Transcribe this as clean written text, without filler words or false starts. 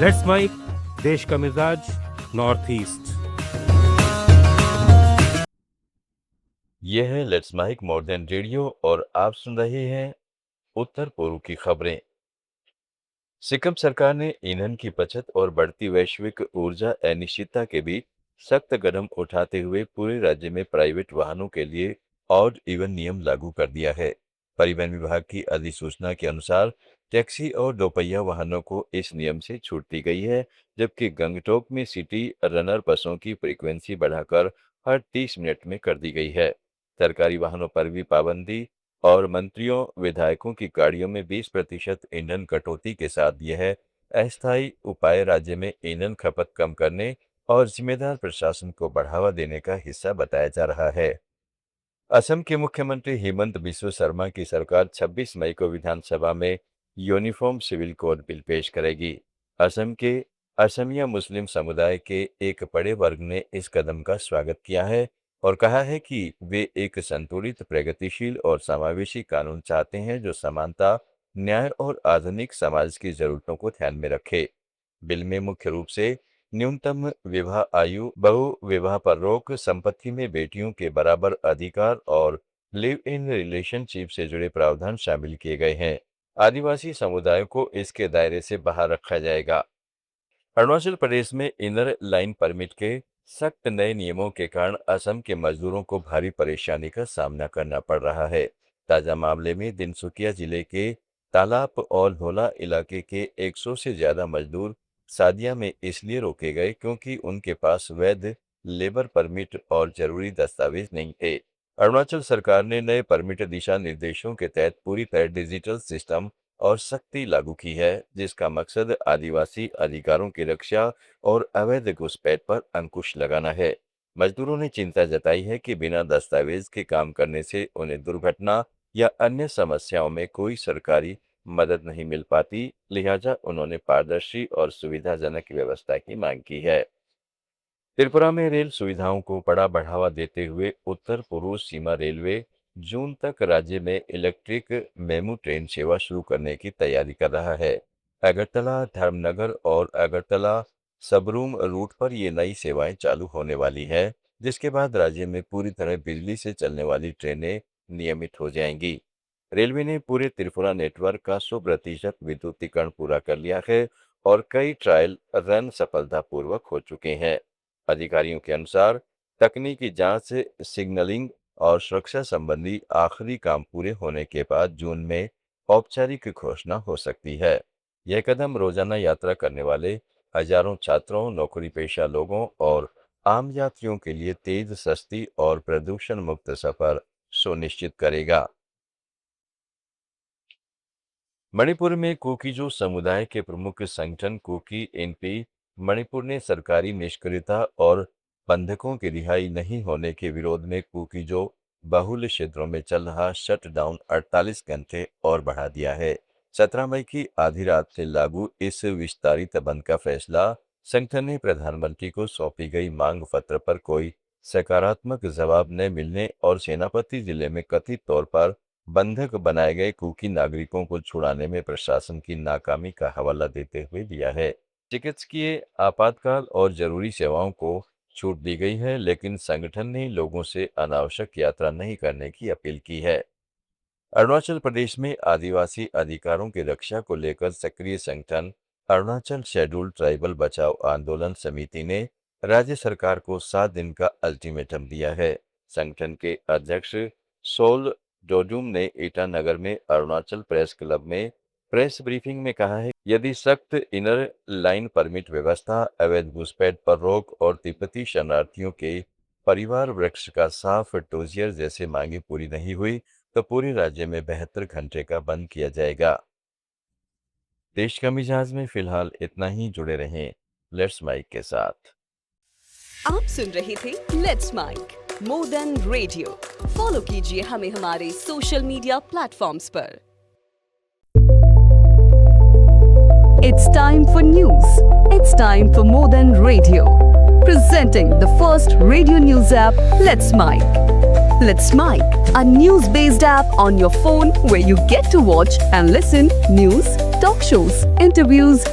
Let's mic, देश का मिजाज, नॉर्थ ईस्ट। यह है लेट्स माइक मॉडर्न रेडियो और आप सुन रहे हैं उत्तर पूर्व की खबरें। सिक्किम सरकार ने ईंधन की बचत और बढ़ती वैश्विक ऊर्जा अनिश्चितता के बीच सख्त कदम उठाते हुए पूरे राज्य में प्राइवेट वाहनों के लिए ऑड इवन नियम लागू कर दिया है। परिवहन विभाग की अधिसूचना के अनुसार टैक्सी और दोपहिया वाहनों को इस नियम से छूट दी गई है, जबकि गंगटोक में सिटी रनर बसों की फ्रीक्वेंसी बढ़ाकर हर 30 मिनट में कर दी गई है। सरकारी वाहनों पर भी पाबंदी और मंत्रियों विधायकों की गाड़ियों में 20% ईंधन कटौती के साथ यह अस्थायी उपाय राज्य में ईंधन खपत कम करने और जिम्मेदार प्रशासन को बढ़ावा देने का हिस्सा बताया जा रहा है। असम के मुख्यमंत्री हेमंत बिस्व शर्मा की सरकार 26 मई को विधानसभा में यूनिफॉर्म सिविल कोड बिल पेश करेगी। असम के असमिया मुस्लिम समुदाय के एक बड़े वर्ग ने इस कदम का स्वागत किया है और कहा है कि वे एक संतुलित, प्रगतिशील और समावेशी कानून चाहते हैं जो समानता, न्याय और आधुनिक समाज की जरूरतों को ध्यान में रखे। बिल में मुख्य रूप से न्यूनतम विवाह आयु, बहु विवाह पर रोक, संपत्ति में बेटियों के बराबर अधिकार और लिव इन रिलेशनशिप से जुड़े प्रावधान शामिल किए गए हैं। आदिवासी समुदायों को इसके दायरे से बाहर रखा जाएगा। अरुणाचल प्रदेश में इनर लाइन परमिट के सख्त नए नियमों के कारण असम के मजदूरों को भारी परेशानी का सामना करना पड़ रहा है। ताजा मामले में तिनसुकिया जिले के तालाब और धोला इलाके के 100 से ज्यादा मजदूर सादिया में इसलिए रोके गए क्योंकि उनके पास वैध लेबर परमिट और जरूरी दस्तावेज नहीं थे। अरुणाचल सरकार ने नए परमिट दिशा निर्देशों के तहत पूरी तरह डिजिटल सिस्टम और सख्ती लागू की है, जिसका मकसद आदिवासी अधिकारों की रक्षा और अवैध घुसपैठ पर अंकुश लगाना है। मजदूरों ने चिंता जताई है कि बिना दस्तावेज के काम करने से उन्हें दुर्घटना या अन्य समस्याओं में कोई सरकारी मदद नहीं मिल पाती, लिहाजा उन्होंने पारदर्शी और सुविधाजनक व्यवस्था की मांग की है। त्रिपुरा में रेल सुविधाओं को बड़ा बढ़ावा देते हुए उत्तर पूर्व सीमा रेलवे जून तक राज्य में इलेक्ट्रिक मेमू ट्रेन सेवा शुरू करने की तैयारी कर रहा है। अगरतला, धर्मनगर और अगरतला सबरूम रूट पर ये नई सेवाएं चालू होने वाली है, जिसके बाद राज्य में पूरी तरह बिजली से चलने वाली ट्रेनें नियमित हो जाएंगी। रेलवे ने पूरे त्रिपुरा नेटवर्क का 100% विद्युतीकरण पूरा कर लिया है और कई ट्रायल रन सफलतापूर्वक हो चुके हैं। अधिकारियों के अनुसार तकनीकी जांच, सिग्नलिंग और सुरक्षा संबंधी आखिरी काम पूरे होने के बाद जून में औपचारिक घोषणा हो सकती है। यह कदम रोजाना यात्रा करने वाले हजारों छात्रों, नौकरी पेशा लोगों और आम यात्रियों के लिए तेज, सस्ती और प्रदूषण मुक्त सफर सुनिश्चित करेगा। मणिपुर में कुकीजो समुदाय के प्रमुख संगठन कुकी एनपी मणिपुर ने सरकारी निष्क्रियता और बंधकों की रिहाई नहीं होने के विरोध में कुकीजो बहुल क्षेत्रों में चल रहा शटडाउन 48 घंटे और बढ़ा दिया है। 17 मई की आधी रात से लागू इस विस्तारित बंद का फैसला संगठन ने प्रधानमंत्री को सौंपी गई मांग पत्र पर कोई सकारात्मक जवाब न मिलने और सेनापति जिले में कथित तौर पर बंधक बनाए गए कुकी नागरिकों को छुड़ाने में प्रशासन की नाकामी का हवाला देते हुए दिया है। चिकित्सकीय आपातकाल और जरूरी सेवाओं को छूट दी गई है, लेकिन संगठन ने लोगों से अनावश्यक यात्रा नहीं करने की अपील की है। अरुणाचल प्रदेश में आदिवासी अधिकारों की रक्षा को लेकर सक्रिय संगठन अरुणाचल शेड्यूल्ड ट्राइबल बचाओ आंदोलन समिति ने राज्य सरकार को 7 दिन का अल्टीमेटम दिया है। संगठन के अध्यक्ष सोल डोडुम ने ईटानगर में अरुणाचल प्रेस क्लब में प्रेस ब्रीफिंग में कहा है, यदि सख्त इनर लाइन परमिट व्यवस्था, अवैध घुसपैठ पर रोक और तिब्बती शरणार्थियों के परिवार वृक्ष का साफ डोजियर जैसे मांगे पूरी नहीं हुई तो पूरे राज्य में 72 घंटे का बंद किया जाएगा। देश का मिजाज में फिलहाल इतना ही। जुड़े रहें लेट्स माइक के साथ। आप सुन रहे थे let's mike modern radio. Follow कीजिए हमें हमारे सोशल मीडिया प्लेटफॉर्म्स पर। It's time for news. It's time for Modern Radio. Presenting the first radio news app, Let's Mic. Let's Mic, a news-based app on your phone where you get to watch and listen news, talk shows, interviews,